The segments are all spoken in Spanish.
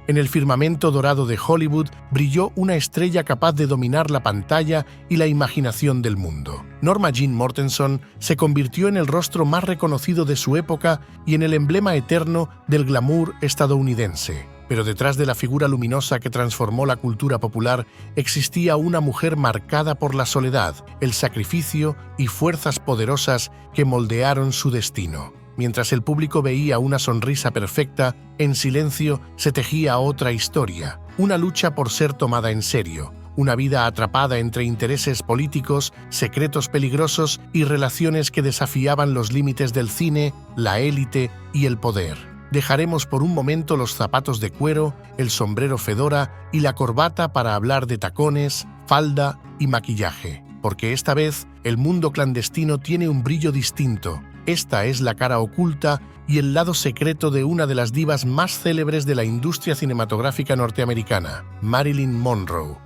En el firmamento dorado de Hollywood brilló una estrella capaz de dominar la pantalla y la imaginación del mundo. Norma Jean Mortenson se convirtió en el rostro más reconocido de su época y en el emblema eterno del glamour estadounidense. Pero detrás de la figura luminosa que transformó la cultura popular existía una mujer marcada por la soledad, el sacrificio y fuerzas poderosas que moldearon su destino. Mientras el público veía una sonrisa perfecta, en silencio se tejía otra historia, una lucha por ser tomada en serio, una vida atrapada entre intereses políticos, secretos peligrosos y relaciones que desafiaban los límites del cine, la élite y el poder. Dejaremos por un momento los zapatos de cuero, el sombrero fedora y la corbata para hablar de tacones, falda y maquillaje, porque esta vez el mundo clandestino tiene un brillo distinto. Esta es la cara oculta y el lado secreto de una de las divas más célebres de la industria cinematográfica norteamericana, Marilyn Monroe.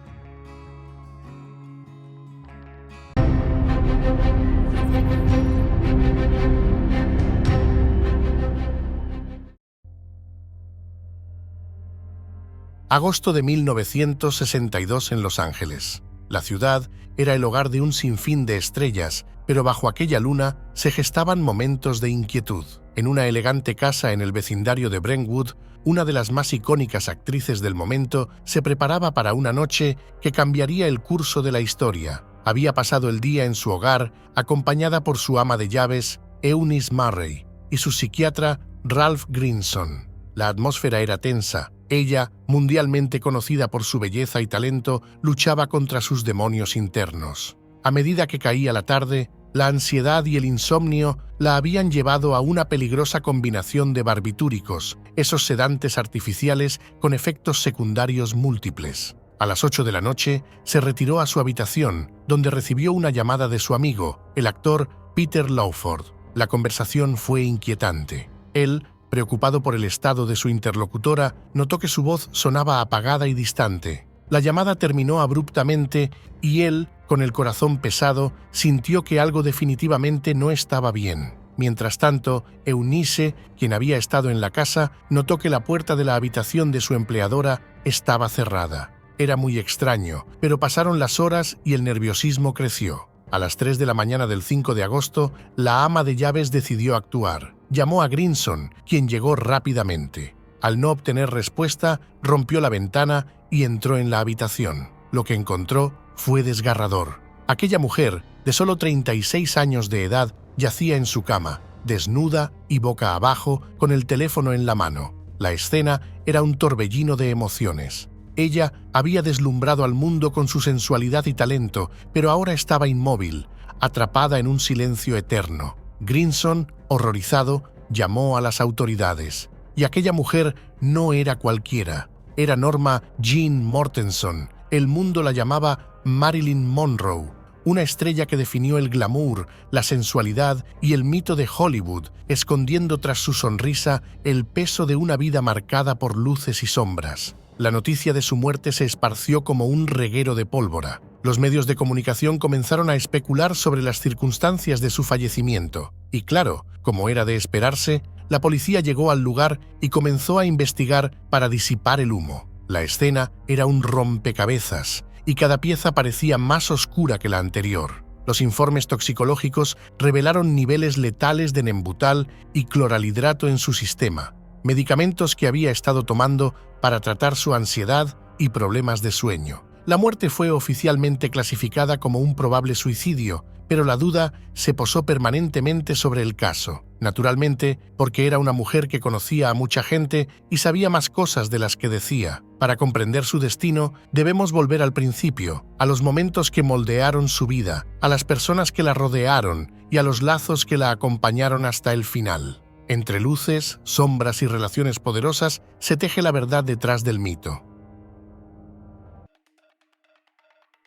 Agosto de 1962 en Los Ángeles. La ciudad era el hogar de un sinfín de estrellas, pero bajo aquella luna se gestaban momentos de inquietud. En una elegante casa en el vecindario de Brentwood, una de las más icónicas actrices del momento se preparaba para una noche que cambiaría el curso de la historia. Había pasado el día en su hogar, acompañada por su ama de llaves, Eunice Murray, y su psiquiatra, Ralph Grinson. La atmósfera era tensa. Ella, mundialmente conocida por su belleza y talento, luchaba contra sus demonios internos. A medida que caía la tarde, la ansiedad y el insomnio la habían llevado a una peligrosa combinación de barbitúricos, esos sedantes artificiales con efectos secundarios múltiples. A las 8 de la noche, se retiró a su habitación, donde recibió una llamada de su amigo, el actor Peter Lawford. La conversación fue inquietante. Él, preocupado por el estado de su interlocutora, notó que su voz sonaba apagada y distante. La llamada terminó abruptamente y él, con el corazón pesado, sintió que algo definitivamente no estaba bien. Mientras tanto, Eunice, quien había estado en la casa, notó que la puerta de la habitación de su empleadora estaba cerrada. Era muy extraño, pero pasaron las horas y el nerviosismo creció. A las 3 de la mañana del 5 de agosto, la ama de llaves decidió actuar. Llamó a Grinson, quien llegó rápidamente. Al no obtener respuesta, rompió la ventana y entró en la habitación. Lo que encontró fue desgarrador. Aquella mujer, de solo 36 años de edad, yacía en su cama, desnuda y boca abajo, con el teléfono en la mano. La escena era un torbellino de emociones. Ella había deslumbrado al mundo con su sensualidad y talento, pero ahora estaba inmóvil, atrapada en un silencio eterno. Grinson, horrorizado, llamó a las autoridades. Y aquella mujer no era cualquiera. Era Norma Jean Mortenson. El mundo la llamaba Marilyn Monroe, una estrella que definió el glamour, la sensualidad y el mito de Hollywood, escondiendo tras su sonrisa el peso de una vida marcada por luces y sombras. La noticia de su muerte se esparció como un reguero de pólvora. Los medios de comunicación comenzaron a especular sobre las circunstancias de su fallecimiento. Y claro, como era de esperarse, la policía llegó al lugar y comenzó a investigar para disipar el humo. La escena era un rompecabezas, y cada pieza parecía más oscura que la anterior. Los informes toxicológicos revelaron niveles letales de Nembutal y cloralhidrato en su sistema, medicamentos que había estado tomando para tratar su ansiedad y problemas de sueño. La muerte fue oficialmente clasificada como un probable suicidio, pero la duda se posó permanentemente sobre el caso. Naturalmente, porque era una mujer que conocía a mucha gente y sabía más cosas de las que decía. Para comprender su destino, debemos volver al principio, a los momentos que moldearon su vida, a las personas que la rodearon y a los lazos que la acompañaron hasta el final. Entre luces, sombras y relaciones poderosas se teje la verdad detrás del mito.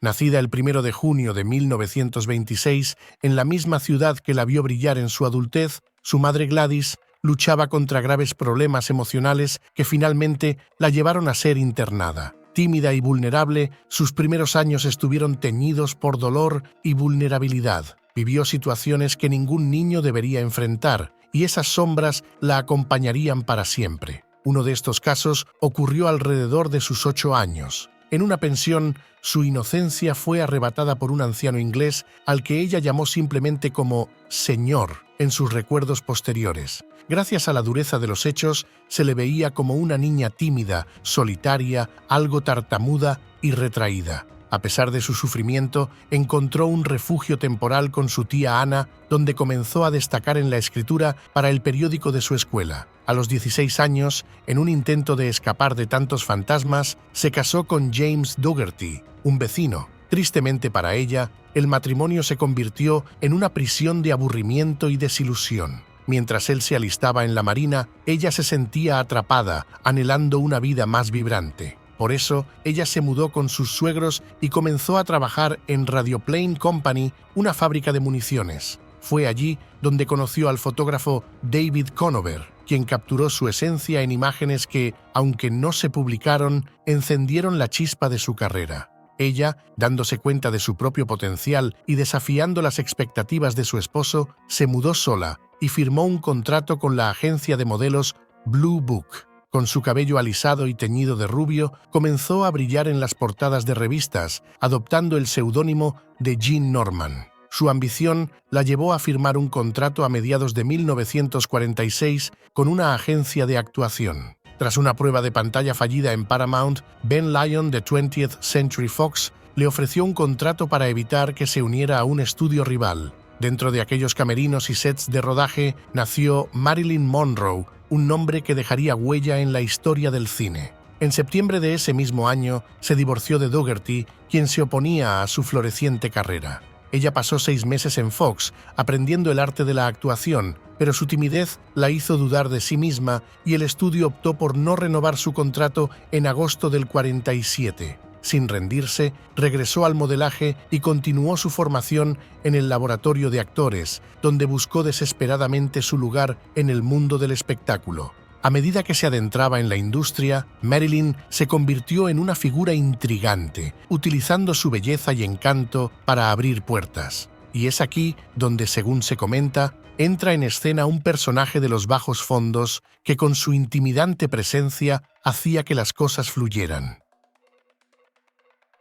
Nacida el 1 de junio de 1926, en la misma ciudad que la vio brillar en su adultez, su madre Gladys luchaba contra graves problemas emocionales que finalmente la llevaron a ser internada. Tímida y vulnerable, sus primeros años estuvieron teñidos por dolor y vulnerabilidad. Vivió situaciones que ningún niño debería enfrentar, y esas sombras la acompañarían para siempre. Uno de estos casos ocurrió alrededor de sus 8 años. En una pensión, su inocencia fue arrebatada por un anciano inglés al que ella llamó simplemente como «señor» en sus recuerdos posteriores. Gracias a la dureza de los hechos, se le veía como una niña tímida, solitaria, algo tartamuda y retraída. A pesar de su sufrimiento, encontró un refugio temporal con su tía Ana, donde comenzó a destacar en la escritura para el periódico de su escuela. A los 16 años, en un intento de escapar de tantos fantasmas, se casó con James Dougherty, un vecino. Tristemente para ella, el matrimonio se convirtió en una prisión de aburrimiento y desilusión. Mientras él se alistaba en la marina, ella se sentía atrapada, anhelando una vida más vibrante. Por eso, ella se mudó con sus suegros y comenzó a trabajar en Radioplane Company, una fábrica de municiones. Fue allí donde conoció al fotógrafo David Conover, quien capturó su esencia en imágenes que, aunque no se publicaron, encendieron la chispa de su carrera. Ella, dándose cuenta de su propio potencial y desafiando las expectativas de su esposo, se mudó sola y firmó un contrato con la agencia de modelos Blue Book. Con su cabello alisado y teñido de rubio, comenzó a brillar en las portadas de revistas, adoptando el seudónimo de Jean Norman. Su ambición la llevó a firmar un contrato a mediados de 1946 con una agencia de actuación. Tras una prueba de pantalla fallida en Paramount, Ben Lyon de 20th Century Fox le ofreció un contrato para evitar que se uniera a un estudio rival. Dentro de aquellos camerinos y sets de rodaje nació Marilyn Monroe, un nombre que dejaría huella en la historia del cine. En septiembre de ese mismo año se divorció de Dougherty, quien se oponía a su floreciente carrera. Ella pasó 6 meses en Fox, aprendiendo el arte de la actuación, pero su timidez la hizo dudar de sí misma y el estudio optó por no renovar su contrato en agosto del 47. Sin rendirse, regresó al modelaje y continuó su formación en el laboratorio de actores, donde buscó desesperadamente su lugar en el mundo del espectáculo. A medida que se adentraba en la industria, Marilyn se convirtió en una figura intrigante, utilizando su belleza y encanto para abrir puertas. Y es aquí donde, según se comenta, entra en escena un personaje de los bajos fondos que con su intimidante presencia hacía que las cosas fluyeran.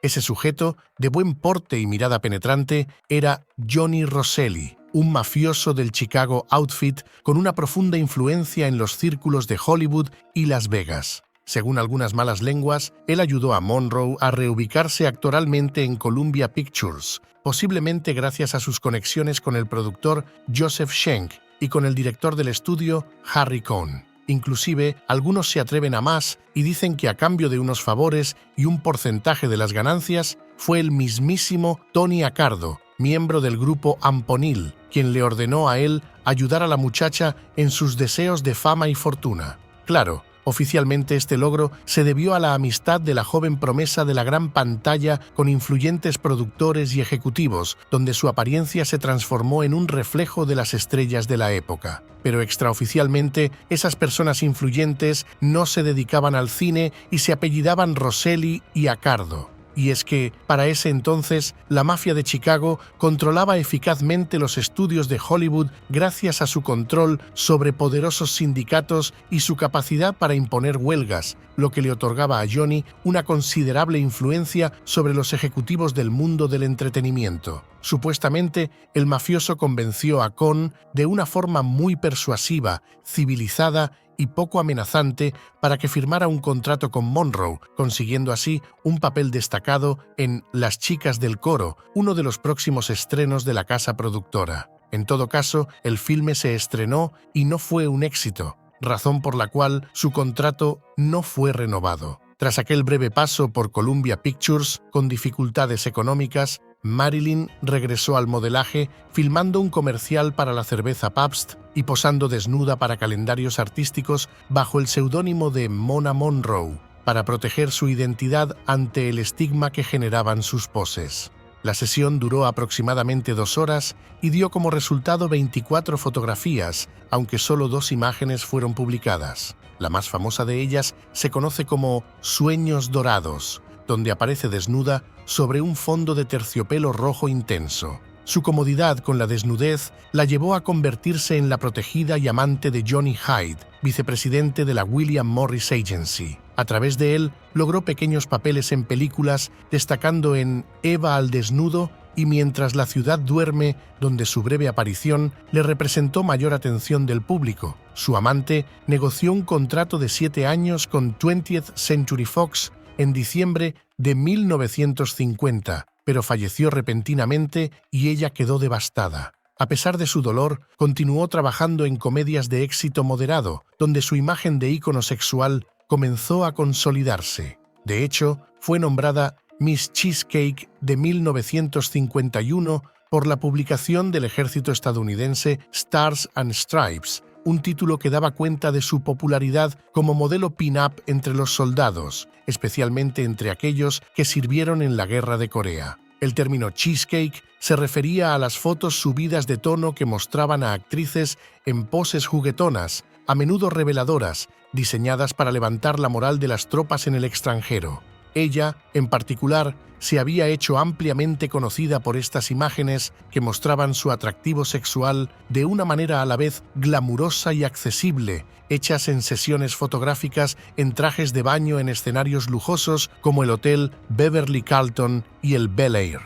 Ese sujeto, de buen porte y mirada penetrante, era Johnny Rosselli, un mafioso del Chicago Outfit con una profunda influencia en los círculos de Hollywood y Las Vegas. Según algunas malas lenguas, él ayudó a Monroe a reubicarse actoralmente en Columbia Pictures, posiblemente gracias a sus conexiones con el productor Joseph Schenck y con el director del estudio Harry Cohn. Inclusive, algunos se atreven a más y dicen que a cambio de unos favores y un porcentaje de las ganancias, fue el mismísimo Tony Accardo, miembro del grupo Amponil, quien le ordenó a él ayudar a la muchacha en sus deseos de fama y fortuna. Claro, oficialmente este logro se debió a la amistad de la joven promesa de la gran pantalla con influyentes productores y ejecutivos, donde su apariencia se transformó en un reflejo de las estrellas de la época. Pero extraoficialmente, esas personas influyentes no se dedicaban al cine y se apellidaban Rosselli y Accardo. Y es que, para ese entonces, la mafia de Chicago controlaba eficazmente los estudios de Hollywood gracias a su control sobre poderosos sindicatos y su capacidad para imponer huelgas, lo que le otorgaba a Johnny una considerable influencia sobre los ejecutivos del mundo del entretenimiento. Supuestamente, el mafioso convenció a Cohn de una forma muy persuasiva, civilizada y poco amenazante para que firmara un contrato con Monroe, consiguiendo así un papel destacado en Las chicas del coro, uno de los próximos estrenos de la casa productora. En todo caso, el filme se estrenó y no fue un éxito, razón por la cual su contrato no fue renovado. Tras aquel breve paso por Columbia Pictures, con dificultades económicas, Marilyn regresó al modelaje filmando un comercial para la cerveza Pabst y posando desnuda para calendarios artísticos bajo el seudónimo de Mona Monroe, para proteger su identidad ante el estigma que generaban sus poses. La sesión duró aproximadamente 2 horas y dio como resultado 24 fotografías, aunque solo 2 imágenes fueron publicadas. La más famosa de ellas se conoce como Sueños Dorados, donde aparece desnuda sobre un fondo de terciopelo rojo intenso. Su comodidad con la desnudez la llevó a convertirse en la protegida y amante de Johnny Hyde, vicepresidente de la William Morris Agency. A través de él, logró pequeños papeles en películas, destacando en Eva al desnudo y Mientras la ciudad duerme, donde su breve aparición le representó mayor atención del público. Su amante negoció un contrato de 7 años con 20th Century Fox en diciembre de 1950, pero falleció repentinamente y ella quedó devastada. A pesar de su dolor, continuó trabajando en comedias de éxito moderado, donde su imagen de ícono sexual comenzó a consolidarse. De hecho, fue nombrada Miss Cheesecake de 1951 por la publicación del ejército estadounidense Stars and Stripes, un título que daba cuenta de su popularidad como modelo pin-up entre los soldados, especialmente entre aquellos que sirvieron en la Guerra de Corea. El término cheesecake se refería a las fotos subidas de tono que mostraban a actrices en poses juguetonas, a menudo reveladoras, diseñadas para levantar la moral de las tropas en el extranjero. Ella, en particular, se había hecho ampliamente conocida por estas imágenes que mostraban su atractivo sexual de una manera a la vez glamurosa y accesible, hechas en sesiones fotográficas en trajes de baño en escenarios lujosos como el Hotel Beverly Carlton y el Bel Air.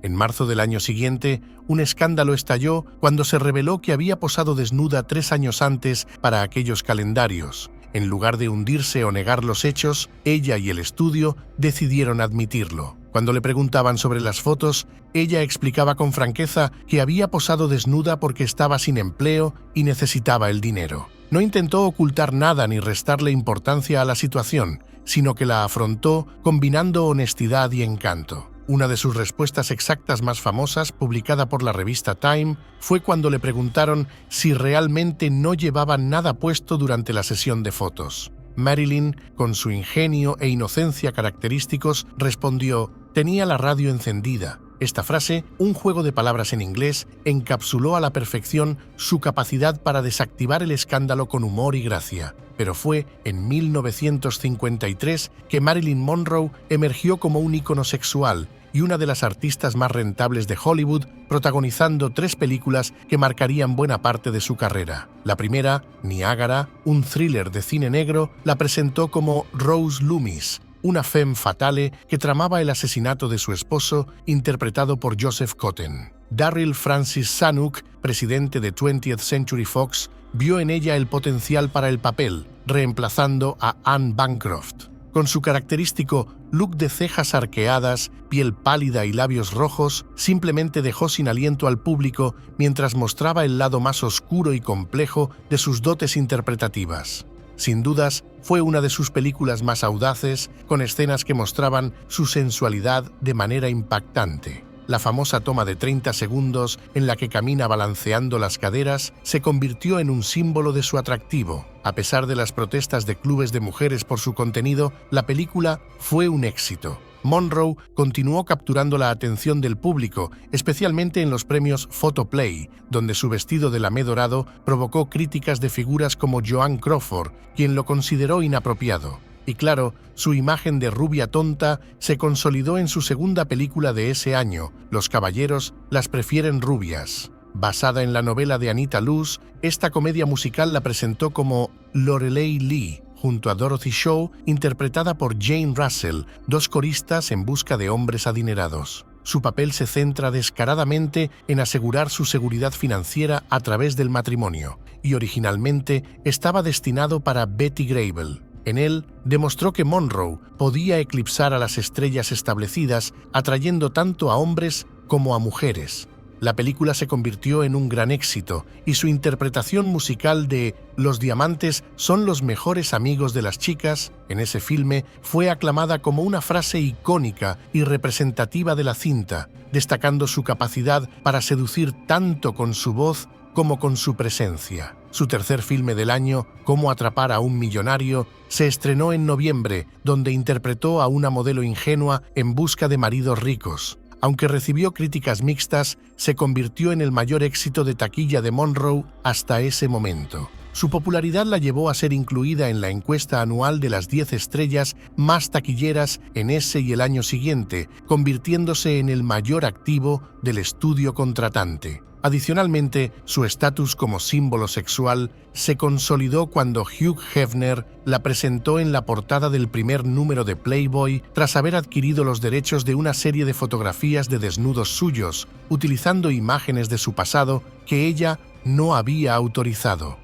En marzo del año siguiente, un escándalo estalló cuando se reveló que había posado desnuda 3 años antes para aquellos calendarios. En lugar de hundirse o negar los hechos, ella y el estudio decidieron admitirlo. Cuando le preguntaban sobre las fotos, ella explicaba con franqueza que había posado desnuda porque estaba sin empleo y necesitaba el dinero. No intentó ocultar nada ni restarle importancia a la situación, sino que la afrontó combinando honestidad y encanto. Una de sus respuestas exactas más famosas, publicada por la revista Time, fue cuando le preguntaron si realmente no llevaba nada puesto durante la sesión de fotos. Marilyn, con su ingenio e inocencia característicos, respondió: «Tenía la radio encendida». Esta frase, un juego de palabras en inglés, encapsuló a la perfección su capacidad para desactivar el escándalo con humor y gracia. Pero fue en 1953 que Marilyn Monroe emergió como un ícono sexual y una de las artistas más rentables de Hollywood, protagonizando 3 películas que marcarían buena parte de su carrera. La primera, Niágara, un thriller de cine negro, la presentó como Rose Loomis, una femme fatale que tramaba el asesinato de su esposo, interpretado por Joseph Cotten. Darryl Francis Zanuck, presidente de 20th Century Fox, vio en ella el potencial para el papel, reemplazando a Anne Bancroft. Con su característico look de cejas arqueadas, piel pálida y labios rojos, simplemente dejó sin aliento al público mientras mostraba el lado más oscuro y complejo de sus dotes interpretativas. Sin dudas, fue una de sus películas más audaces, con escenas que mostraban su sensualidad de manera impactante. La famosa toma de 30 segundos en la que camina balanceando las caderas se convirtió en un símbolo de su atractivo. A pesar de las protestas de clubes de mujeres por su contenido, la película fue un éxito. Monroe continuó capturando la atención del público, especialmente en los premios Photoplay, donde su vestido de lamé dorado provocó críticas de figuras como Joan Crawford, quien lo consideró inapropiado. Y claro, su imagen de rubia tonta se consolidó en su segunda película de ese año, Los caballeros las prefieren rubias. Basada en la novela de Anita Loos, esta comedia musical la presentó como Lorelei Lee, junto a Dorothy Shaw, interpretada por Jane Russell, 2 coristas en busca de hombres adinerados. Su papel se centra descaradamente en asegurar su seguridad financiera a través del matrimonio, y originalmente estaba destinado para Betty Grable. En él, demostró que Monroe podía eclipsar a las estrellas establecidas, atrayendo tanto a hombres como a mujeres. La película se convirtió en un gran éxito, y su interpretación musical de «Los diamantes son los mejores amigos de las chicas» en ese filme fue aclamada como una frase icónica y representativa de la cinta, destacando su capacidad para seducir tanto con su voz como con su presencia. Su tercer filme del año, Cómo atrapar a un millonario, se estrenó en noviembre, donde interpretó a una modelo ingenua en busca de maridos ricos. Aunque recibió críticas mixtas, se convirtió en el mayor éxito de taquilla de Monroe hasta ese momento. Su popularidad la llevó a ser incluida en la encuesta anual de las 10 estrellas más taquilleras en ese y el año siguiente, convirtiéndose en el mayor activo del estudio contratante. Adicionalmente, su estatus como símbolo sexual se consolidó cuando Hugh Hefner la presentó en la portada del primer número de Playboy tras haber adquirido los derechos de una serie de fotografías de desnudos suyos, utilizando imágenes de su pasado que ella no había autorizado.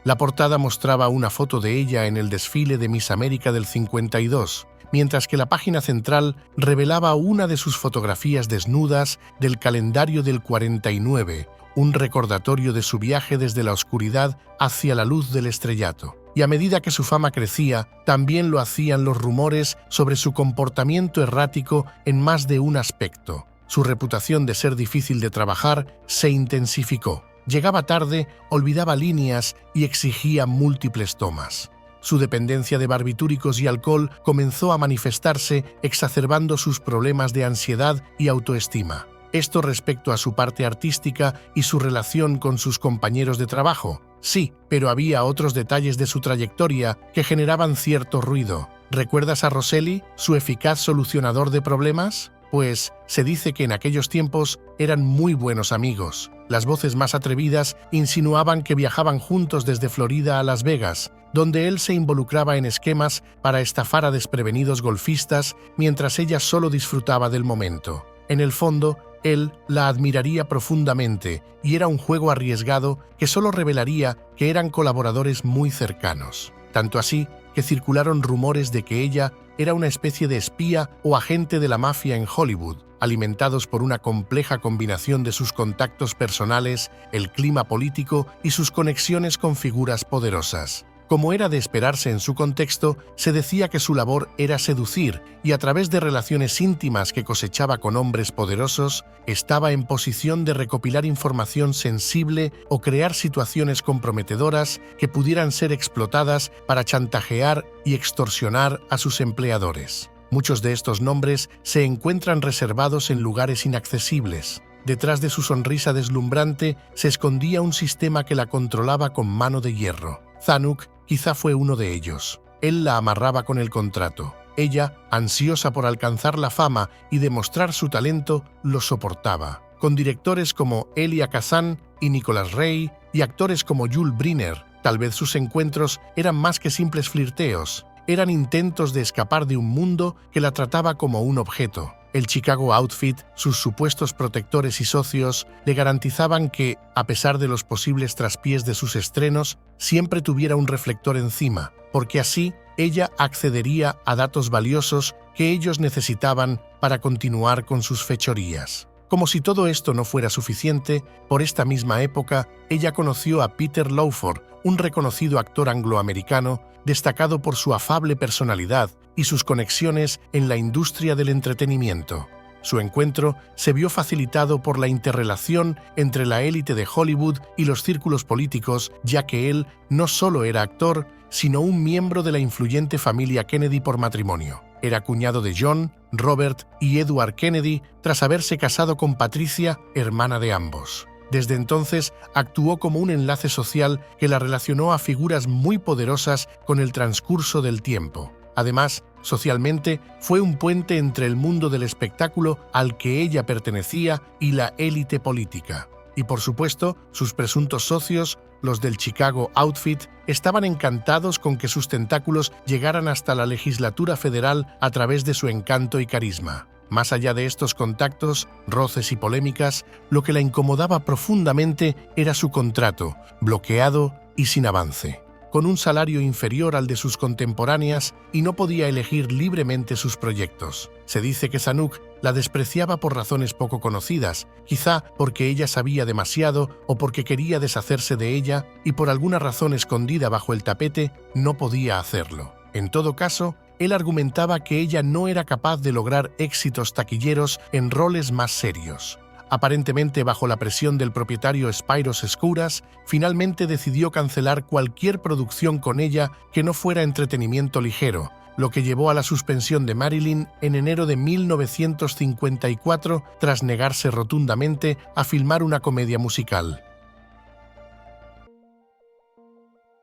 La portada mostraba una foto de ella en el desfile de Miss América del 52, mientras que la página central revelaba una de sus fotografías desnudas del calendario del 49, un recordatorio de su viaje desde la oscuridad hacia la luz del estrellato. Y a medida que su fama crecía, también lo hacían los rumores sobre su comportamiento errático en más de un aspecto. Su reputación de ser difícil de trabajar se intensificó. Llegaba tarde, olvidaba líneas y exigía múltiples tomas. Su dependencia de barbitúricos y alcohol comenzó a manifestarse, exacerbando sus problemas de ansiedad y autoestima. Esto respecto a su parte artística y su relación con sus compañeros de trabajo. Sí, pero había otros detalles de su trayectoria que generaban cierto ruido. ¿Recuerdas a Rosselli, su eficaz solucionador de problemas? Pues se dice que en aquellos tiempos eran muy buenos amigos. Las voces más atrevidas insinuaban que viajaban juntos desde Florida a Las Vegas, donde él se involucraba en esquemas para estafar a desprevenidos golfistas mientras ella solo disfrutaba del momento. En el fondo, él la admiraría profundamente y era un juego arriesgado que solo revelaría que eran colaboradores muy cercanos. Tanto así que circularon rumores de que ella era una especie de espía o agente de la mafia en Hollywood, alimentados por una compleja combinación de sus contactos personales, el clima político y sus conexiones con figuras poderosas. Como era de esperarse en su contexto, se decía que su labor era seducir y a través de relaciones íntimas que cosechaba con hombres poderosos, estaba en posición de recopilar información sensible o crear situaciones comprometedoras que pudieran ser explotadas para chantajear y extorsionar a sus empleadores. Muchos de estos nombres se encuentran reservados en lugares inaccesibles. Detrás de su sonrisa deslumbrante se escondía un sistema que la controlaba con mano de hierro. Zanuck quizá fue uno de ellos. Él la amarraba con el contrato. Ella, ansiosa por alcanzar la fama y demostrar su talento, lo soportaba. Con directores como Elia Kazan y Nicholas Ray y actores como Yul Brynner, tal vez sus encuentros eran más que simples flirteos. Eran intentos de escapar de un mundo que la trataba como un objeto. El Chicago Outfit, sus supuestos protectores y socios, le garantizaban que, a pesar de los posibles traspiés de sus estrenos, siempre tuviera un reflector encima, porque así ella accedería a datos valiosos que ellos necesitaban para continuar con sus fechorías. Como si todo esto no fuera suficiente, por esta misma época, ella conoció a Peter Lawford, un reconocido actor angloamericano, destacado por su afable personalidad y sus conexiones en la industria del entretenimiento. Su encuentro se vio facilitado por la interrelación entre la élite de Hollywood y los círculos políticos, ya que él no solo era actor, sino un miembro de la influyente familia Kennedy por matrimonio. Era cuñado de John, Robert y Edward Kennedy tras haberse casado con Patricia, hermana de ambos. Desde entonces actuó como un enlace social que la relacionó a figuras muy poderosas con el transcurso del tiempo. Además, socialmente, fue un puente entre el mundo del espectáculo al que ella pertenecía y la élite política. Y por supuesto, sus presuntos socios, los del Chicago Outfit, estaban encantados con que sus tentáculos llegaran hasta la legislatura federal a través de su encanto y carisma. Más allá de estos contactos, roces y polémicas, lo que la incomodaba profundamente era su contrato, bloqueado y sin avance. Con un salario inferior al de sus contemporáneas y no podía elegir libremente sus proyectos. Se dice que Zanuck la despreciaba por razones poco conocidas, quizá porque ella sabía demasiado o porque quería deshacerse de ella y por alguna razón escondida bajo el tapete no podía hacerlo. En todo caso, él argumentaba que ella no era capaz de lograr éxitos taquilleros en roles más serios. Aparentemente bajo la presión del propietario Spyros Skouras, finalmente decidió cancelar cualquier producción con ella que no fuera entretenimiento ligero, lo que llevó a la suspensión de Marilyn en enero de 1954 tras negarse rotundamente a filmar una comedia musical.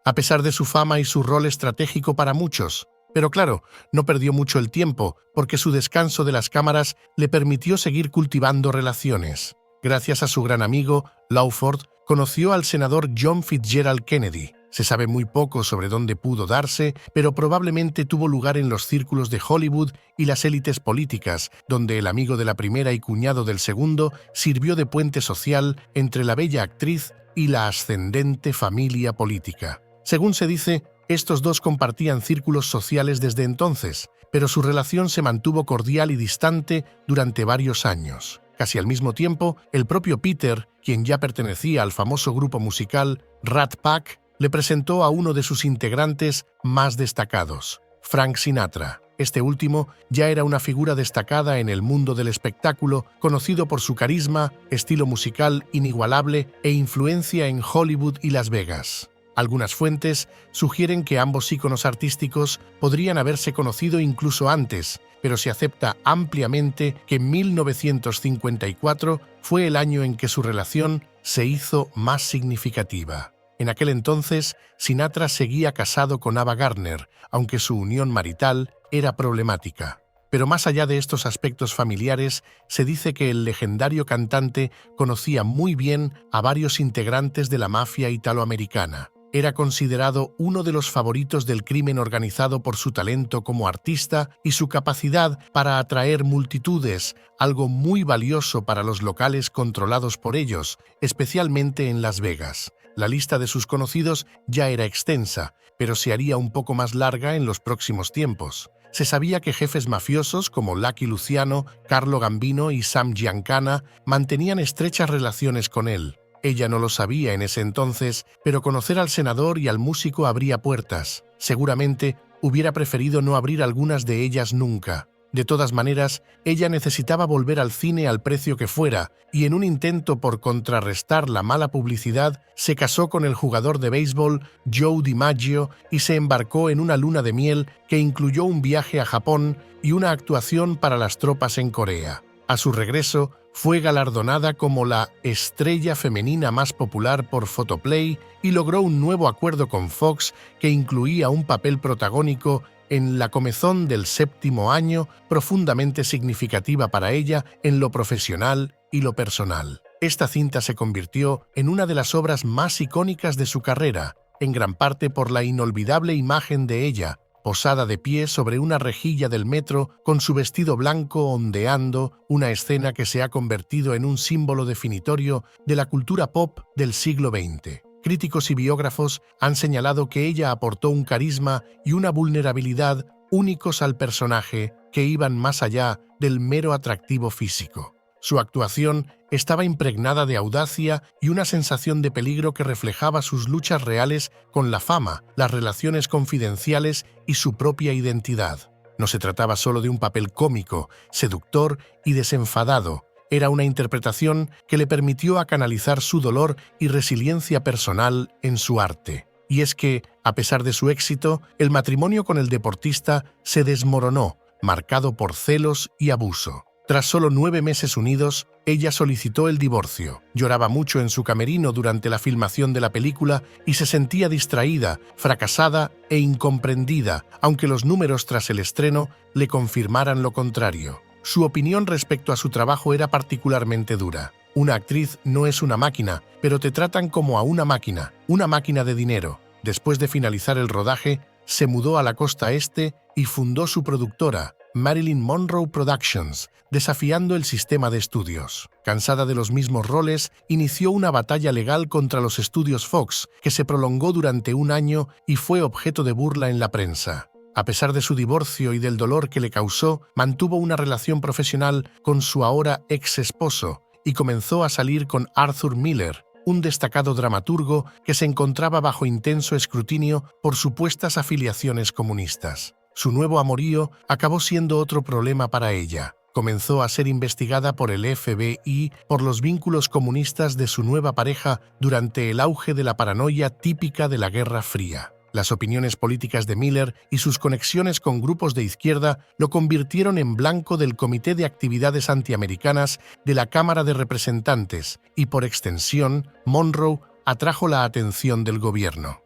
a pesar de su fama y su rol estratégico para muchos. Pero claro, no perdió mucho el tiempo, porque su descanso de las cámaras le permitió seguir cultivando relaciones. Gracias a su gran amigo, Lawford, conoció al senador John Fitzgerald Kennedy. Se sabe muy poco sobre dónde pudo darse, pero probablemente tuvo lugar en los círculos de Hollywood y las élites políticas, donde el amigo de la primera y cuñado del segundo sirvió de puente social entre la bella actriz y la ascendente familia política. Según se dice, estos dos compartían círculos sociales desde entonces, pero su relación se mantuvo cordial y distante durante varios años. Casi al mismo tiempo, el propio Peter, quien ya pertenecía al famoso grupo musical Rat Pack, le presentó a uno de sus integrantes más destacados, Frank Sinatra. Este último ya era una figura destacada en el mundo del espectáculo, conocido por su carisma, estilo musical inigualable e influencia en Hollywood y Las Vegas. Algunas fuentes sugieren que ambos íconos artísticos podrían haberse conocido incluso antes, pero se acepta ampliamente que 1954 fue el año en que su relación se hizo más significativa. En aquel entonces, Sinatra seguía casado con Ava Gardner, aunque su unión marital era problemática. Pero más allá de estos aspectos familiares, se dice que el legendario cantante conocía muy bien a varios integrantes de la mafia italoamericana. Era considerado uno de los favoritos del crimen organizado por su talento como artista y su capacidad para atraer multitudes, algo muy valioso para los locales controlados por ellos, especialmente en Las Vegas. La lista de sus conocidos ya era extensa, pero se haría un poco más larga en los próximos tiempos. Se sabía que jefes mafiosos como Lucky Luciano, Carlo Gambino y Sam Giancana mantenían estrechas relaciones con él. Ella no lo sabía en ese entonces, pero conocer al senador y al músico abría puertas. Seguramente hubiera preferido no abrir algunas de ellas nunca. De todas maneras, ella necesitaba volver al cine al precio que fuera, y en un intento por contrarrestar la mala publicidad, se casó con el jugador de béisbol Joe DiMaggio y se embarcó en una luna de miel que incluyó un viaje a Japón y una actuación para las tropas en Corea. A su regreso, fue galardonada como la estrella femenina más popular por Photoplay y logró un nuevo acuerdo con Fox que incluía un papel protagónico en La comezón del séptimo año, profundamente significativa para ella en lo profesional y lo personal. Esta cinta se convirtió en una de las obras más icónicas de su carrera, en gran parte por la inolvidable imagen de ella, posada de pie sobre una rejilla del metro con su vestido blanco ondeando, una escena que se ha convertido en un símbolo definitorio de la cultura pop del siglo XX. Críticos y biógrafos han señalado que ella aportó un carisma y una vulnerabilidad únicos al personaje que iban más allá del mero atractivo físico. Su actuación estaba impregnada de audacia y una sensación de peligro que reflejaba sus luchas reales con la fama, las relaciones confidenciales y su propia identidad. No se trataba solo de un papel cómico, seductor y desenfadado. Era una interpretación que le permitió canalizar su dolor y resiliencia personal en su arte. Y es que, a pesar de su éxito, el matrimonio con el deportista se desmoronó, marcado por celos y abuso. Tras solo 9 meses unidos, ella solicitó el divorcio. Lloraba mucho en su camerino durante la filmación de la película y se sentía distraída, fracasada e incomprendida, aunque los números tras el estreno le confirmaran lo contrario. Su opinión respecto a su trabajo era particularmente dura. Una actriz no es una máquina, pero te tratan como a una máquina de dinero. Después de finalizar el rodaje, se mudó a la costa este y fundó su productora, Marilyn Monroe Productions, desafiando el sistema de estudios. Cansada de los mismos roles, inició una batalla legal contra los estudios Fox, que se prolongó durante un año y fue objeto de burla en la prensa. A pesar de su divorcio y del dolor que le causó, mantuvo una relación profesional con su ahora ex-esposo y comenzó a salir con Arthur Miller, un destacado dramaturgo que se encontraba bajo intenso escrutinio por supuestas afiliaciones comunistas. Su nuevo amorío acabó siendo otro problema para ella. Comenzó a ser investigada por el FBI por los vínculos comunistas de su nueva pareja durante el auge de la paranoia típica de la Guerra Fría. Las opiniones políticas de Miller y sus conexiones con grupos de izquierda lo convirtieron en blanco del Comité de Actividades Antiamericanas de la Cámara de Representantes y, por extensión, Monroe atrajo la atención del gobierno.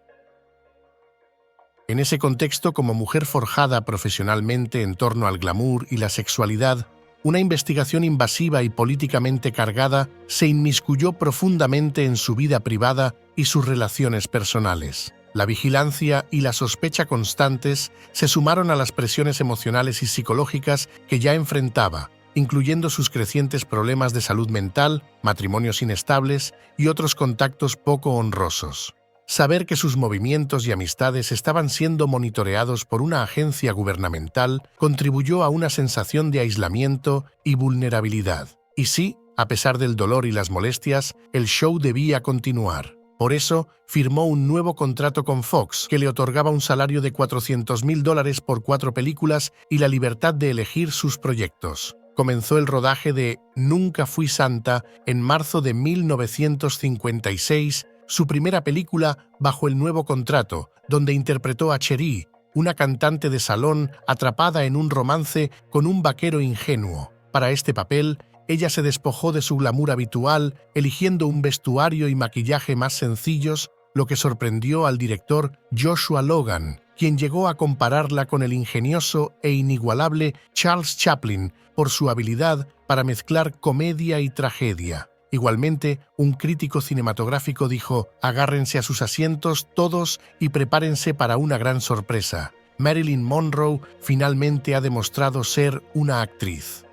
En ese contexto, como mujer forjada profesionalmente en torno al glamour y la sexualidad, una investigación invasiva y políticamente cargada se inmiscuyó profundamente en su vida privada y sus relaciones personales. La vigilancia y la sospecha constantes se sumaron a las presiones emocionales y psicológicas que ya enfrentaba, incluyendo sus crecientes problemas de salud mental, matrimonios inestables y otros contactos poco honrosos. Saber que sus movimientos y amistades estaban siendo monitoreados por una agencia gubernamental contribuyó a una sensación de aislamiento y vulnerabilidad. Y sí, a pesar del dolor y las molestias, el show debía continuar. Por eso, firmó un nuevo contrato con Fox, que le otorgaba un salario de $400,000 por 4 películas y la libertad de elegir sus proyectos. Comenzó el rodaje de Nunca fui santa en marzo de 1956, su primera película bajo el nuevo contrato, donde interpretó a Cherie, una cantante de salón atrapada en un romance con un vaquero ingenuo. Para este papel, ella se despojó de su glamour habitual, eligiendo un vestuario y maquillaje más sencillos, lo que sorprendió al director Joshua Logan, quien llegó a compararla con el ingenioso e inigualable Charles Chaplin por su habilidad para mezclar comedia y tragedia. Igualmente, un crítico cinematográfico dijo: «Agárrense a sus asientos todos y prepárense para una gran sorpresa. Marilyn Monroe finalmente ha demostrado ser una actriz».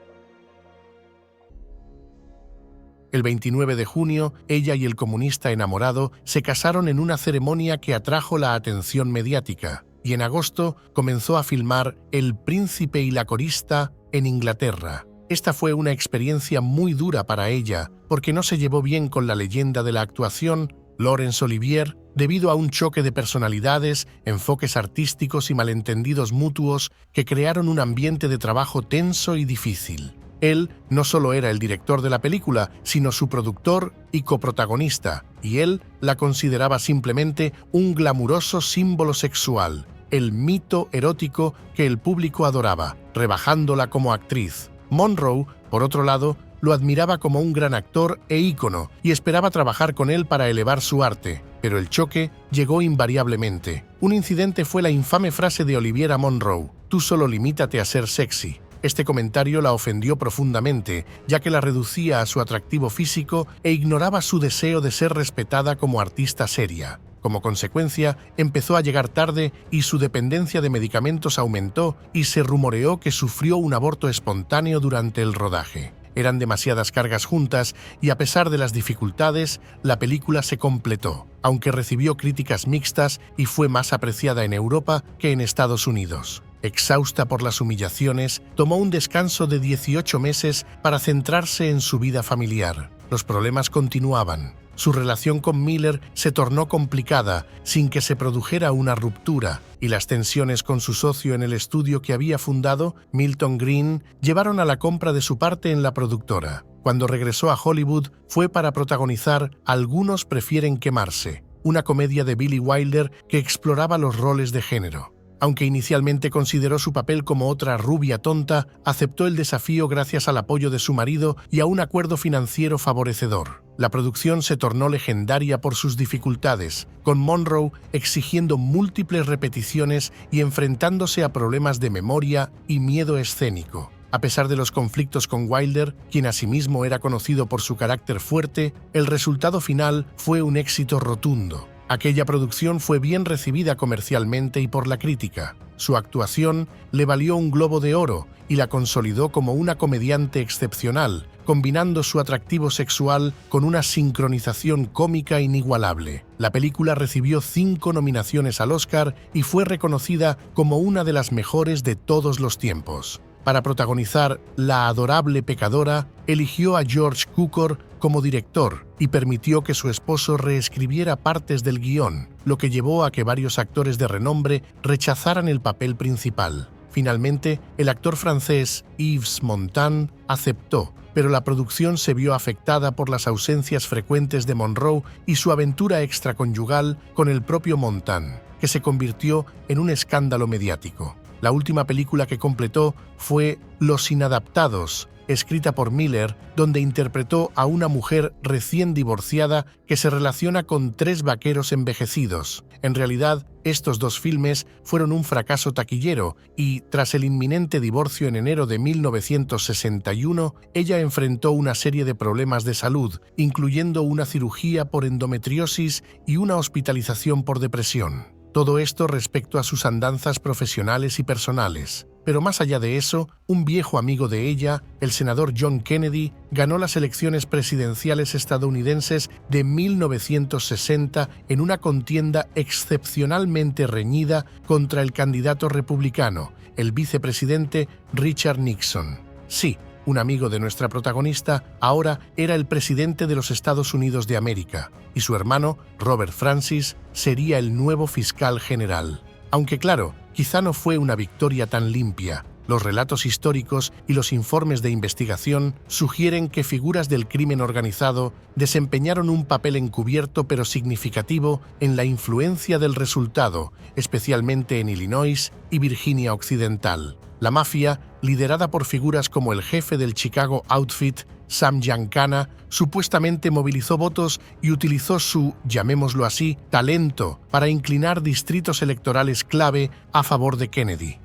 El 29 de junio, ella y el comunista enamorado se casaron en una ceremonia que atrajo la atención mediática, y en agosto comenzó a filmar El príncipe y la corista en Inglaterra. Esta fue una experiencia muy dura para ella, porque no se llevó bien con la leyenda de la actuación, Laurence Olivier, debido a un choque de personalidades, enfoques artísticos y malentendidos mutuos que crearon un ambiente de trabajo tenso y difícil. Él no solo era el director de la película, sino su productor y coprotagonista, y él la consideraba simplemente un glamuroso símbolo sexual, el mito erótico que el público adoraba, rebajándola como actriz. Monroe, por otro lado, lo admiraba como un gran actor e ícono y esperaba trabajar con él para elevar su arte, pero el choque llegó invariablemente. Un incidente fue la infame frase de Olivier a Monroe: «Tú solo limítate a ser sexy». Este comentario la ofendió profundamente, ya que la reducía a su atractivo físico e ignoraba su deseo de ser respetada como artista seria. Como consecuencia, empezó a llegar tarde y su dependencia de medicamentos aumentó y se rumoreó que sufrió un aborto espontáneo durante el rodaje. Eran demasiadas cargas juntas y a pesar de las dificultades, la película se completó, aunque recibió críticas mixtas y fue más apreciada en Europa que en Estados Unidos. Exhausta por las humillaciones, tomó un descanso de 18 meses para centrarse en su vida familiar. Los problemas continuaban. Su relación con Miller se tornó complicada sin que se produjera una ruptura, y las tensiones con su socio en el estudio que había fundado, Milton Green, llevaron a la compra de su parte en la productora. Cuando regresó a Hollywood fue para protagonizar Algunos prefieren quemarse, una comedia de Billy Wilder que exploraba los roles de género. Aunque inicialmente consideró su papel como otra rubia tonta, aceptó el desafío gracias al apoyo de su marido y a un acuerdo financiero favorecedor. La producción se tornó legendaria por sus dificultades, con Monroe exigiendo múltiples repeticiones y enfrentándose a problemas de memoria y miedo escénico. A pesar de los conflictos con Wilder, quien asimismo era conocido por su carácter fuerte, el resultado final fue un éxito rotundo. Aquella producción fue bien recibida comercialmente y por la crítica. Su actuación le valió un Globo de Oro y la consolidó como una comediante excepcional, combinando su atractivo sexual con una sincronización cómica inigualable. La película recibió 5 nominaciones al Oscar y fue reconocida como una de las mejores de todos los tiempos. Para protagonizar La adorable pecadora, eligió a George Cukor como director y permitió que su esposo reescribiera partes del guión, lo que llevó a que varios actores de renombre rechazaran el papel principal. Finalmente, el actor francés Yves Montand aceptó, pero la producción se vio afectada por las ausencias frecuentes de Monroe y su aventura extraconyugal con el propio Montand, que se convirtió en un escándalo mediático. La última película que completó fue Los Inadaptados, escrita por Miller, donde interpretó a una mujer recién divorciada que se relaciona con 3 vaqueros envejecidos. En realidad, estos 2 filmes fueron un fracaso taquillero y, tras el inminente divorcio en enero de 1961, ella enfrentó una serie de problemas de salud, incluyendo una cirugía por endometriosis y una hospitalización por depresión. Todo esto respecto a sus andanzas profesionales y personales. Pero más allá de eso, un viejo amigo de ella, el senador John Kennedy, ganó las elecciones presidenciales estadounidenses de 1960 en una contienda excepcionalmente reñida contra el candidato republicano, el vicepresidente Richard Nixon. Sí, un amigo de nuestra protagonista ahora era el presidente de los Estados Unidos de América, y su hermano, Robert Francis, sería el nuevo fiscal general. Aunque claro, quizá no fue una victoria tan limpia. Los relatos históricos y los informes de investigación sugieren que figuras del crimen organizado desempeñaron un papel encubierto pero significativo en la influencia del resultado, especialmente en Illinois y Virginia Occidental. La mafia, liderada por figuras como el jefe del Chicago Outfit, Sam Giancana, supuestamente movilizó votos y utilizó su, llamémoslo así, talento para inclinar distritos electorales clave a favor de Kennedy.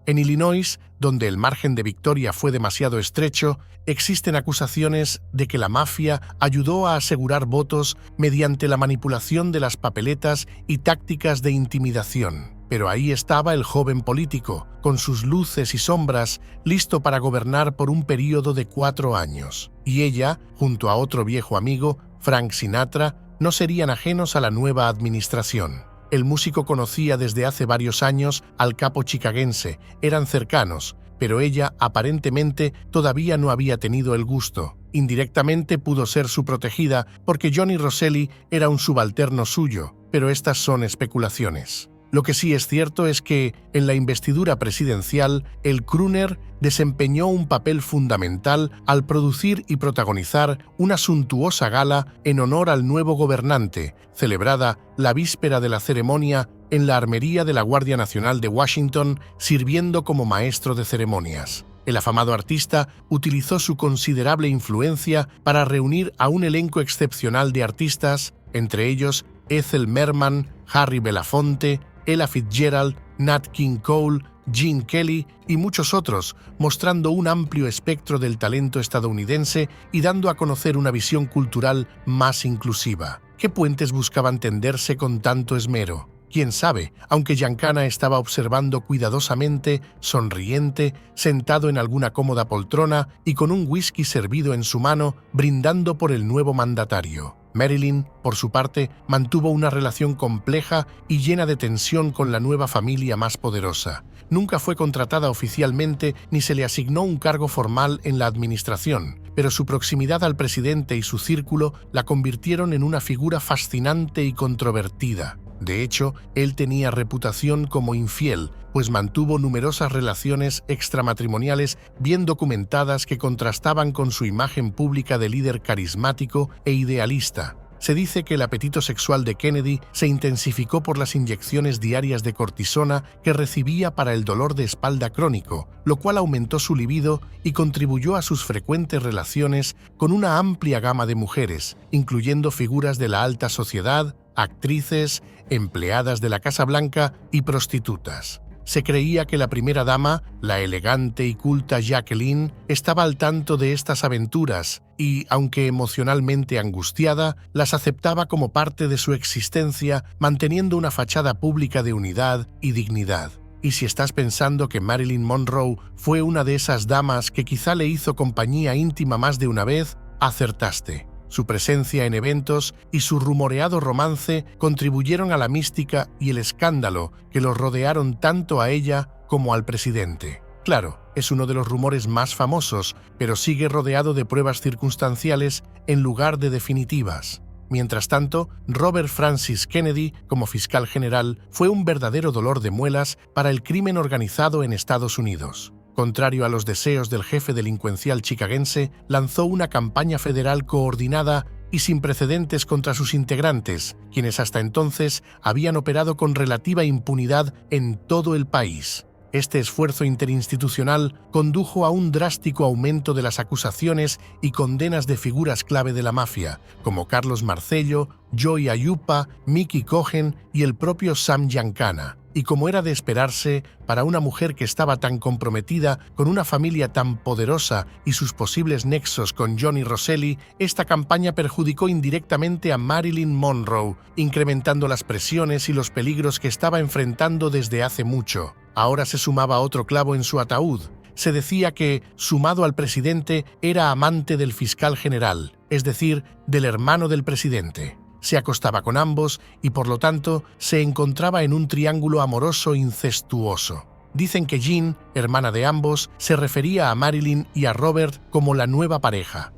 En Illinois, donde el margen de victoria fue demasiado estrecho, existen acusaciones de que la mafia ayudó a asegurar votos mediante la manipulación de las papeletas y tácticas de intimidación. Pero ahí estaba el joven político, con sus luces y sombras, listo para gobernar por un período de 4 años. Y ella, junto a otro viejo amigo, Frank Sinatra, no serían ajenos a la nueva administración. El músico conocía desde hace varios años al capo chicagense, eran cercanos, pero ella aparentemente todavía no había tenido el gusto. Indirectamente pudo ser su protegida porque Johnny Roselli era un subalterno suyo, pero estas son especulaciones. Lo que sí es cierto es que, en la investidura presidencial, el crooner desempeñó un papel fundamental al producir y protagonizar una suntuosa gala en honor al nuevo gobernante, celebrada la víspera de la ceremonia en la Armería de la Guardia Nacional de Washington, sirviendo como maestro de ceremonias. El afamado artista utilizó su considerable influencia para reunir a un elenco excepcional de artistas, entre ellos Ethel Merman, Harry Belafonte, Ella Fitzgerald, Nat King Cole, Gene Kelly y muchos otros, mostrando un amplio espectro del talento estadounidense y dando a conocer una visión cultural más inclusiva. ¿Qué puentes buscaban tenderse con tanto esmero? Quién sabe, aunque Giancana estaba observando cuidadosamente, sonriente, sentado en alguna cómoda poltrona y con un whisky servido en su mano, brindando por el nuevo mandatario. Marilyn, por su parte, mantuvo una relación compleja y llena de tensión con la nueva familia más poderosa. Nunca fue contratada oficialmente ni se le asignó un cargo formal en la administración, pero su proximidad al presidente y su círculo la convirtieron en una figura fascinante y controvertida. De hecho, él tenía reputación como infiel, pues mantuvo numerosas relaciones extramatrimoniales bien documentadas que contrastaban con su imagen pública de líder carismático e idealista. Se dice que el apetito sexual de Kennedy se intensificó por las inyecciones diarias de cortisona que recibía para el dolor de espalda crónico, lo cual aumentó su libido y contribuyó a sus frecuentes relaciones con una amplia gama de mujeres, incluyendo figuras de la alta sociedad, actrices, empleadas de la Casa Blanca y prostitutas. Se creía que la primera dama, la elegante y culta Jacqueline, estaba al tanto de estas aventuras y, aunque emocionalmente angustiada, las aceptaba como parte de su existencia, manteniendo una fachada pública de unidad y dignidad. Y si estás pensando que Marilyn Monroe fue una de esas damas que quizá le hizo compañía íntima más de una vez, acertaste. Su presencia en eventos y su rumoreado romance contribuyeron a la mística y el escándalo que los rodearon tanto a ella como al presidente. Claro, es uno de los rumores más famosos, pero sigue rodeado de pruebas circunstanciales en lugar de definitivas. Mientras tanto, Robert Francis Kennedy, como fiscal general, fue un verdadero dolor de muelas para el crimen organizado en Estados Unidos. Contrario a los deseos del jefe delincuencial chicagense, lanzó una campaña federal coordinada y sin precedentes contra sus integrantes, quienes hasta entonces habían operado con relativa impunidad en todo el país. Este esfuerzo interinstitucional condujo a un drástico aumento de las acusaciones y condenas de figuras clave de la mafia, como Carlos Marcello, Joey Aiuppa, Mickey Cohen y el propio Sam Giancana. Y como era de esperarse, para una mujer que estaba tan comprometida con una familia tan poderosa y sus posibles nexos con Johnny Roselli, esta campaña perjudicó indirectamente a Marilyn Monroe, incrementando las presiones y los peligros que estaba enfrentando desde hace mucho. Ahora se sumaba otro clavo en su ataúd. Se decía que, sumado al presidente, era amante del fiscal general, es decir, del hermano del presidente. Se acostaba con ambos y, por lo tanto, se encontraba en un triángulo amoroso incestuoso. Dicen que Jean, hermana de ambos, se refería a Marilyn y a Robert como la nueva pareja.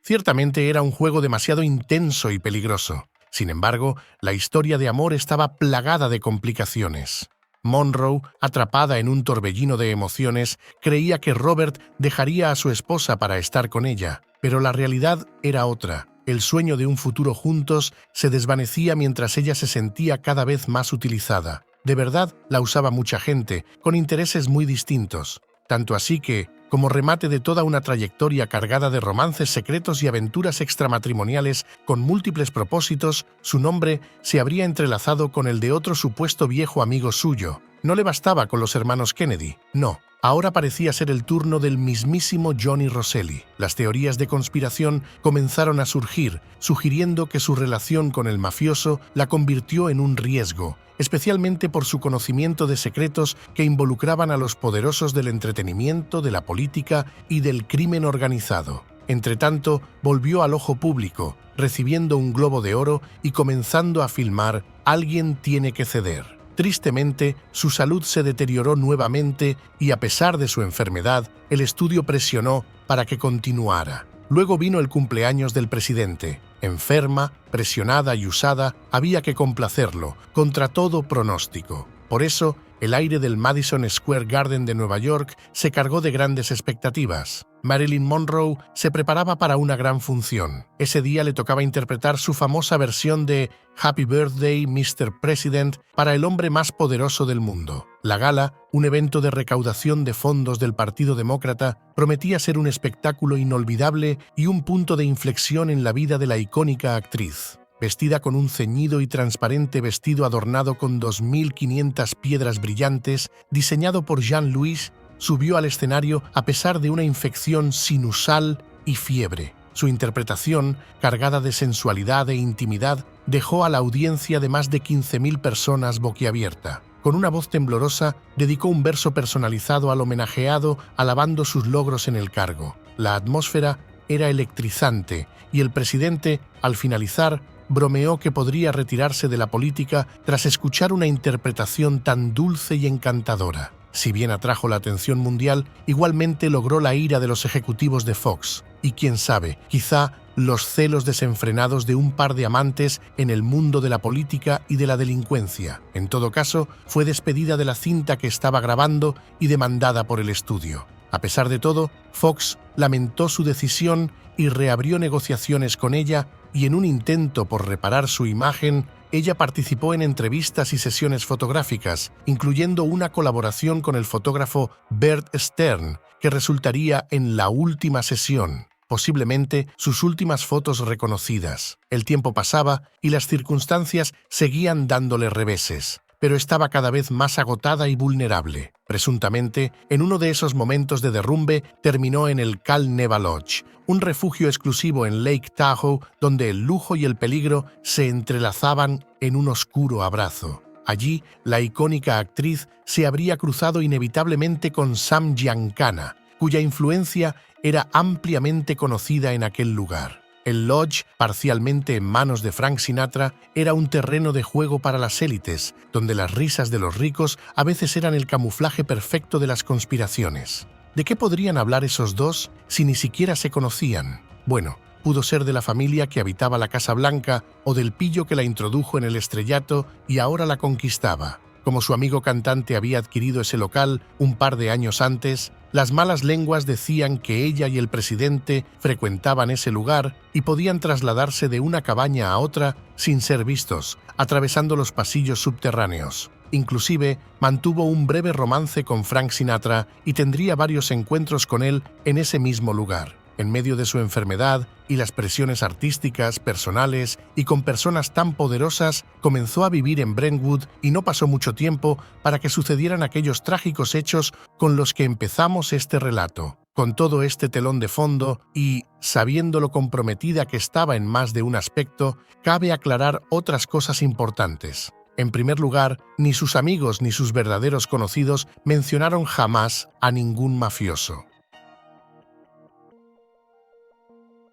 Ciertamente era un juego demasiado intenso y peligroso. Sin embargo, la historia de amor estaba plagada de complicaciones. Monroe, atrapada en un torbellino de emociones, creía que Robert dejaría a su esposa para estar con ella, pero la realidad era otra. El sueño de un futuro juntos se desvanecía mientras ella se sentía cada vez más utilizada. De verdad, la usaba mucha gente, con intereses muy distintos. Tanto así que, como remate de toda una trayectoria cargada de romances secretos y aventuras extramatrimoniales con múltiples propósitos, su nombre se habría entrelazado con el de otro supuesto viejo amigo suyo. No le bastaba con los hermanos Kennedy, no. Ahora parecía ser el turno del mismísimo Johnny Roselli. Las teorías de conspiración comenzaron a surgir, sugiriendo que su relación con el mafioso la convirtió en un riesgo, especialmente por su conocimiento de secretos que involucraban a los poderosos del entretenimiento, de la política y del crimen organizado. Entretanto, volvió al ojo público, recibiendo un Globo de Oro y comenzando a filmar Alguien tiene que ceder. Tristemente, su salud se deterioró nuevamente y, a pesar de su enfermedad, el estudio presionó para que continuara. Luego vino el cumpleaños del presidente. Enferma, presionada y usada, había que complacerlo, contra todo pronóstico. Por eso, el aire del Madison Square Garden de Nueva York se cargó de grandes expectativas. Marilyn Monroe se preparaba para una gran función. Ese día le tocaba interpretar su famosa versión de Happy Birthday, Mr. President, para el hombre más poderoso del mundo. La gala, un evento de recaudación de fondos del Partido Demócrata, prometía ser un espectáculo inolvidable y un punto de inflexión en la vida de la icónica actriz. Vestida con un ceñido y transparente vestido adornado con 2.500 piedras brillantes, diseñado por Jean-Louis, subió al escenario a pesar de una infección sinusal y fiebre. Su interpretación, cargada de sensualidad e intimidad, dejó a la audiencia de más de 15.000 personas boquiabierta. Con una voz temblorosa, dedicó un verso personalizado al homenajeado, alabando sus logros en el cargo. La atmósfera era electrizante y el presidente, al finalizar, bromeó que podría retirarse de la política tras escuchar una interpretación tan dulce y encantadora. Si bien atrajo la atención mundial, igualmente logró la ira de los ejecutivos de Fox. Y quién sabe, quizá los celos desenfrenados de un par de amantes en el mundo de la política y de la delincuencia. En todo caso, fue despedida de la cinta que estaba grabando y demandada por el estudio. A pesar de todo, Fox lamentó su decisión y reabrió negociaciones con ella, y en un intento por reparar su imagen, ella participó en entrevistas y sesiones fotográficas, incluyendo una colaboración con el fotógrafo Bert Stern, que resultaría en la última sesión, posiblemente sus últimas fotos reconocidas. El tiempo pasaba y las circunstancias seguían dándole reveses, pero estaba cada vez más agotada y vulnerable. Presuntamente, en uno de esos momentos de derrumbe, terminó en el Cal Neva Lodge, un refugio exclusivo en Lake Tahoe donde el lujo y el peligro se entrelazaban en un oscuro abrazo. Allí, la icónica actriz se habría cruzado inevitablemente con Sam Giancana, cuya influencia era ampliamente conocida en aquel lugar. El lodge, parcialmente en manos de Frank Sinatra, era un terreno de juego para las élites, donde las risas de los ricos a veces eran el camuflaje perfecto de las conspiraciones. ¿De qué podrían hablar esos dos si ni siquiera se conocían? Bueno, pudo ser de la familia que habitaba la Casa Blanca o del pillo que la introdujo en el estrellato y ahora la conquistaba. Como su amigo cantante había adquirido ese local un par de años antes, las malas lenguas decían que ella y el presidente frecuentaban ese lugar y podían trasladarse de una cabaña a otra sin ser vistos, atravesando los pasillos subterráneos. Inclusive, mantuvo un breve romance con Frank Sinatra y tendría varios encuentros con él en ese mismo lugar. En medio de su enfermedad y las presiones artísticas, personales y con personas tan poderosas, comenzó a vivir en Brentwood y no pasó mucho tiempo para que sucedieran aquellos trágicos hechos con los que empezamos este relato. Con todo este telón de fondo y sabiendo lo comprometida que estaba en más de un aspecto, cabe aclarar otras cosas importantes. En primer lugar, ni sus amigos ni sus verdaderos conocidos mencionaron jamás a ningún mafioso.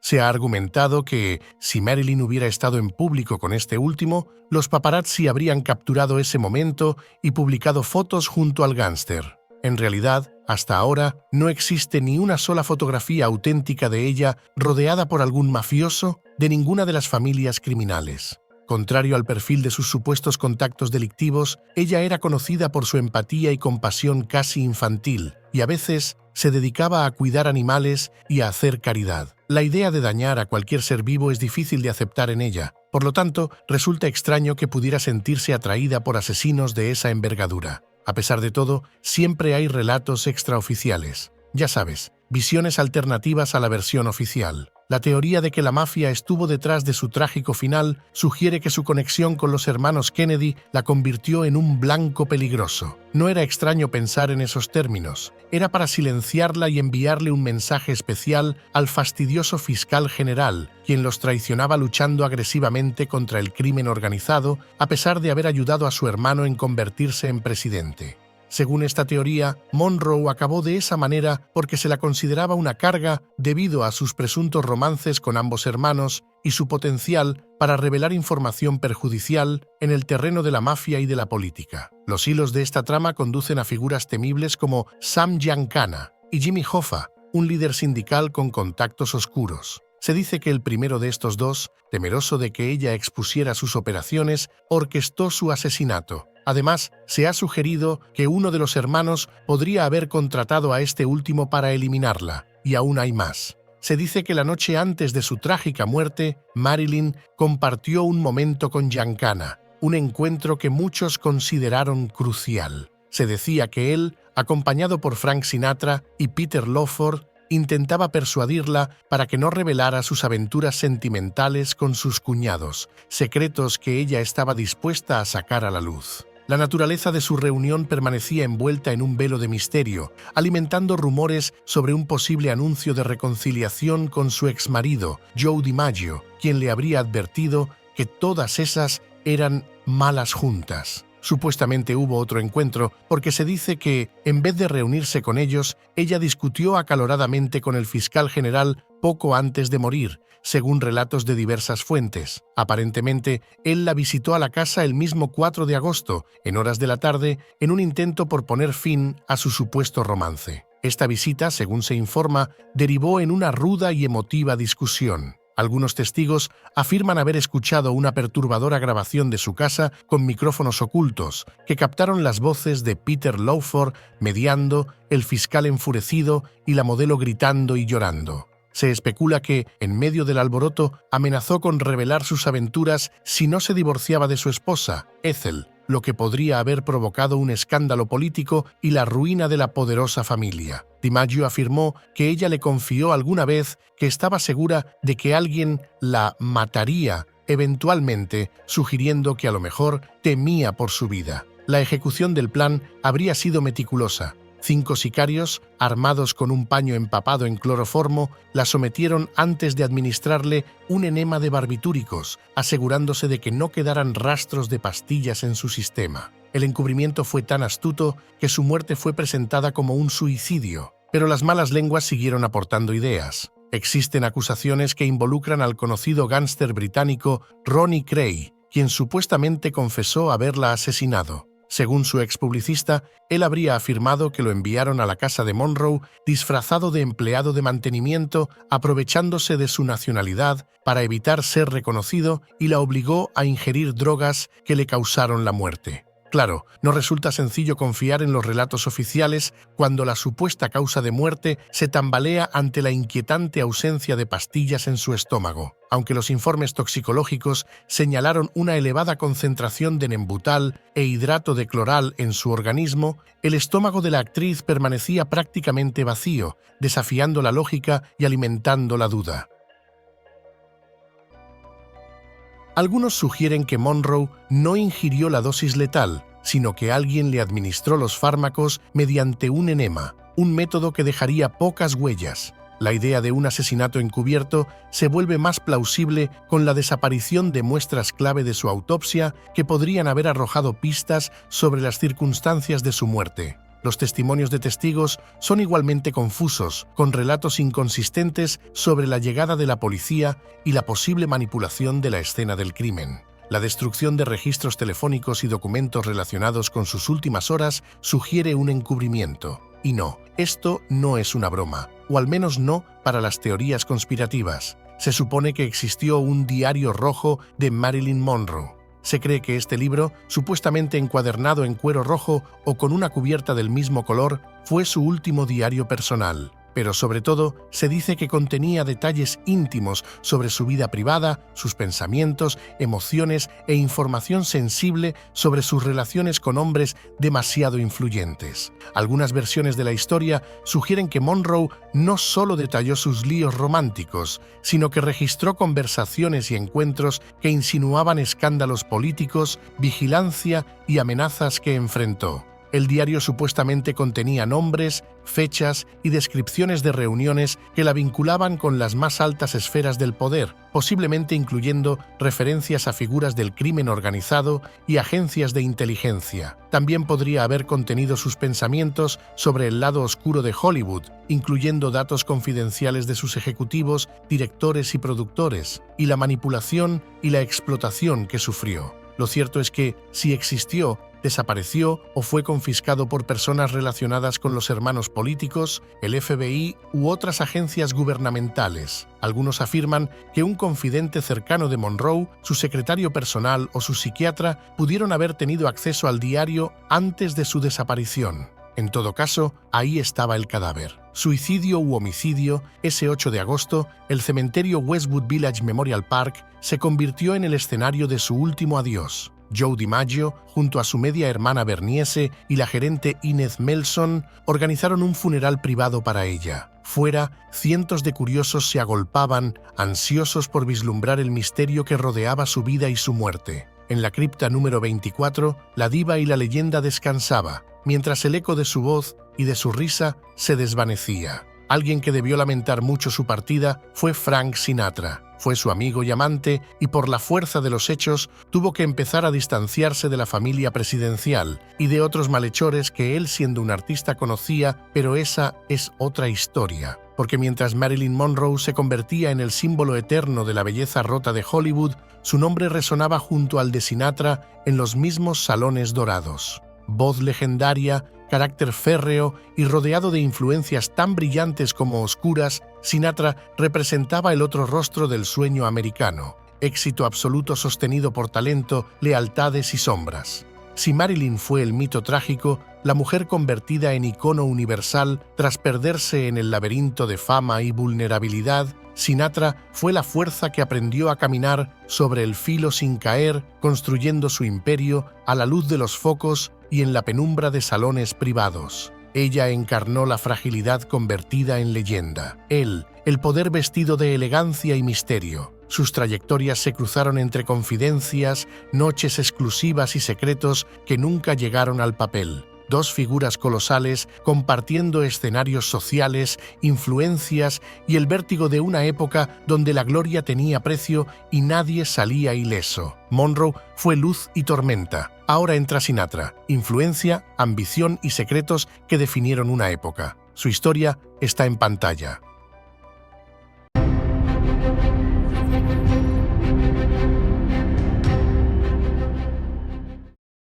Se ha argumentado que, si Marilyn hubiera estado en público con este último, los paparazzi habrían capturado ese momento y publicado fotos junto al gángster. En realidad, hasta ahora, no existe ni una sola fotografía auténtica de ella rodeada por algún mafioso de ninguna de las familias criminales. Contrario al perfil de sus supuestos contactos delictivos, ella era conocida por su empatía y compasión casi infantil, y a veces se dedicaba a cuidar animales y a hacer caridad. La idea de dañar a cualquier ser vivo es difícil de aceptar en ella, por lo tanto, resulta extraño que pudiera sentirse atraída por asesinos de esa envergadura. A pesar de todo, siempre hay relatos extraoficiales. Ya sabes, visiones alternativas a la versión oficial. La teoría de que la mafia estuvo detrás de su trágico final sugiere que su conexión con los hermanos Kennedy la convirtió en un blanco peligroso. No era extraño pensar en esos términos. Era para silenciarla y enviarle un mensaje especial al fastidioso fiscal general, quien los traicionaba luchando agresivamente contra el crimen organizado, a pesar de haber ayudado a su hermano en convertirse en presidente. Según esta teoría, Monroe acabó de esa manera porque se la consideraba una carga debido a sus presuntos romances con ambos hermanos y su potencial para revelar información perjudicial en el terreno de la mafia y de la política. Los hilos de esta trama conducen a figuras temibles como Sam Giancana y Jimmy Hoffa, un líder sindical con contactos oscuros. Se dice que el primero de estos dos, temeroso de que ella expusiera sus operaciones, orquestó su asesinato. Además, se ha sugerido que uno de los hermanos podría haber contratado a este último para eliminarla, y aún hay más. Se dice que la noche antes de su trágica muerte, Marilyn compartió un momento con Giancana, un encuentro que muchos consideraron crucial. Se decía que él, acompañado por Frank Sinatra y Peter Lawford, intentaba persuadirla para que no revelara sus aventuras sentimentales con sus cuñados, secretos que ella estaba dispuesta a sacar a la luz. La naturaleza de su reunión permanecía envuelta en un velo de misterio, alimentando rumores sobre un posible anuncio de reconciliación con su exmarido, Joe DiMaggio, quien le habría advertido que todas esas eran malas juntas. Supuestamente hubo otro encuentro porque se dice que, en vez de reunirse con ellos, ella discutió acaloradamente con el fiscal general poco antes de morir, según relatos de diversas fuentes. Aparentemente, él la visitó a la casa el mismo 4 de agosto, en horas de la tarde, en un intento por poner fin a su supuesto romance. Esta visita, según se informa, derivó en una ruda y emotiva discusión. Algunos testigos afirman haber escuchado una perturbadora grabación de su casa con micrófonos ocultos, que captaron las voces de Peter Lawford mediando, el fiscal enfurecido y la modelo gritando y llorando. Se especula que, en medio del alboroto, amenazó con revelar sus aventuras si no se divorciaba de su esposa, Ethel, lo que podría haber provocado un escándalo político y la ruina de la poderosa familia. DiMaggio afirmó que ella le confió alguna vez que estaba segura de que alguien la mataría eventualmente, sugiriendo que a lo mejor temía por su vida. La ejecución del plan habría sido meticulosa. 5 sicarios, armados con un paño empapado en cloroformo, la sometieron antes de administrarle un enema de barbitúricos, asegurándose de que no quedaran rastros de pastillas en su sistema. El encubrimiento fue tan astuto que su muerte fue presentada como un suicidio, pero las malas lenguas siguieron aportando ideas. Existen acusaciones que involucran al conocido gángster británico Ronnie Cray, quien supuestamente confesó haberla asesinado. Según su expublicista, él habría afirmado que lo enviaron a la casa de Monroe disfrazado de empleado de mantenimiento, aprovechándose de su nacionalidad para evitar ser reconocido, y la obligó a ingerir drogas que le causaron la muerte. Claro, no resulta sencillo confiar en los relatos oficiales cuando la supuesta causa de muerte se tambalea ante la inquietante ausencia de pastillas en su estómago. Aunque los informes toxicológicos señalaron una elevada concentración de nembutal e hidrato de cloral en su organismo, el estómago de la actriz permanecía prácticamente vacío, desafiando la lógica y alimentando la duda. Algunos sugieren que Monroe no ingirió la dosis letal, sino que alguien le administró los fármacos mediante un enema, un método que dejaría pocas huellas. La idea de un asesinato encubierto se vuelve más plausible con la desaparición de muestras clave de su autopsia que podrían haber arrojado pistas sobre las circunstancias de su muerte. Los testimonios de testigos son igualmente confusos, con relatos inconsistentes sobre la llegada de la policía y la posible manipulación de la escena del crimen. La destrucción de registros telefónicos y documentos relacionados con sus últimas horas sugiere un encubrimiento. Y no, esto no es una broma, o al menos no para las teorías conspirativas. Se supone que existió un diario rojo de Marilyn Monroe. Se cree que este libro, supuestamente encuadernado en cuero rojo o con una cubierta del mismo color, fue su último diario personal. Pero sobre todo, se dice que contenía detalles íntimos sobre su vida privada, sus pensamientos, emociones e información sensible sobre sus relaciones con hombres demasiado influyentes. Algunas versiones de la historia sugieren que Monroe no solo detalló sus líos románticos, sino que registró conversaciones y encuentros que insinuaban escándalos políticos, vigilancia y amenazas que enfrentó. El diario supuestamente contenía nombres, fechas y descripciones de reuniones que la vinculaban con las más altas esferas del poder, posiblemente incluyendo referencias a figuras del crimen organizado y agencias de inteligencia. También podría haber contenido sus pensamientos sobre el lado oscuro de Hollywood, incluyendo datos confidenciales de sus ejecutivos, directores y productores, y la manipulación y la explotación que sufrió. Lo cierto es que, si existió, desapareció o fue confiscado por personas relacionadas con los hermanos políticos, el FBI u otras agencias gubernamentales. Algunos afirman que un confidente cercano de Monroe, su secretario personal o su psiquiatra pudieron haber tenido acceso al diario antes de su desaparición. En todo caso, ahí estaba el cadáver. Suicidio u homicidio, ese 8 de agosto, el cementerio Westwood Village Memorial Park se convirtió en el escenario de su último adiós. Joe DiMaggio, junto a su media hermana Bernice y la gerente Inez Melson, organizaron un funeral privado para ella. Fuera, cientos de curiosos se agolpaban, ansiosos por vislumbrar el misterio que rodeaba su vida y su muerte. En la cripta número 24, la diva y la leyenda descansaba, mientras el eco de su voz y de su risa se desvanecía. Alguien que debió lamentar mucho su partida fue Frank Sinatra. Fue su amigo y amante y por la fuerza de los hechos tuvo que empezar a distanciarse de la familia presidencial y de otros malhechores que él siendo un artista conocía, pero esa es otra historia. Porque mientras Marilyn Monroe se convertía en el símbolo eterno de la belleza rota de Hollywood, su nombre resonaba junto al de Sinatra en los mismos salones dorados. Voz legendaria, carácter férreo y rodeado de influencias tan brillantes como oscuras, Sinatra representaba el otro rostro del sueño americano, éxito absoluto sostenido por talento, lealtades y sombras. Si Marilyn fue el mito trágico, la mujer convertida en icono universal tras perderse en el laberinto de fama y vulnerabilidad, Sinatra fue la fuerza que aprendió a caminar sobre el filo sin caer, construyendo su imperio a la luz de los focos y en la penumbra de salones privados. Ella encarnó la fragilidad convertida en leyenda. Él, el poder vestido de elegancia y misterio. Sus trayectorias se cruzaron entre confidencias, noches exclusivas y secretos que nunca llegaron al papel. Dos figuras colosales compartiendo escenarios sociales, influencias y el vértigo de una época donde la gloria tenía precio y nadie salía ileso. Monroe fue luz y tormenta. Ahora entra Sinatra, influencia, ambición y secretos que definieron una época. Su historia está en pantalla.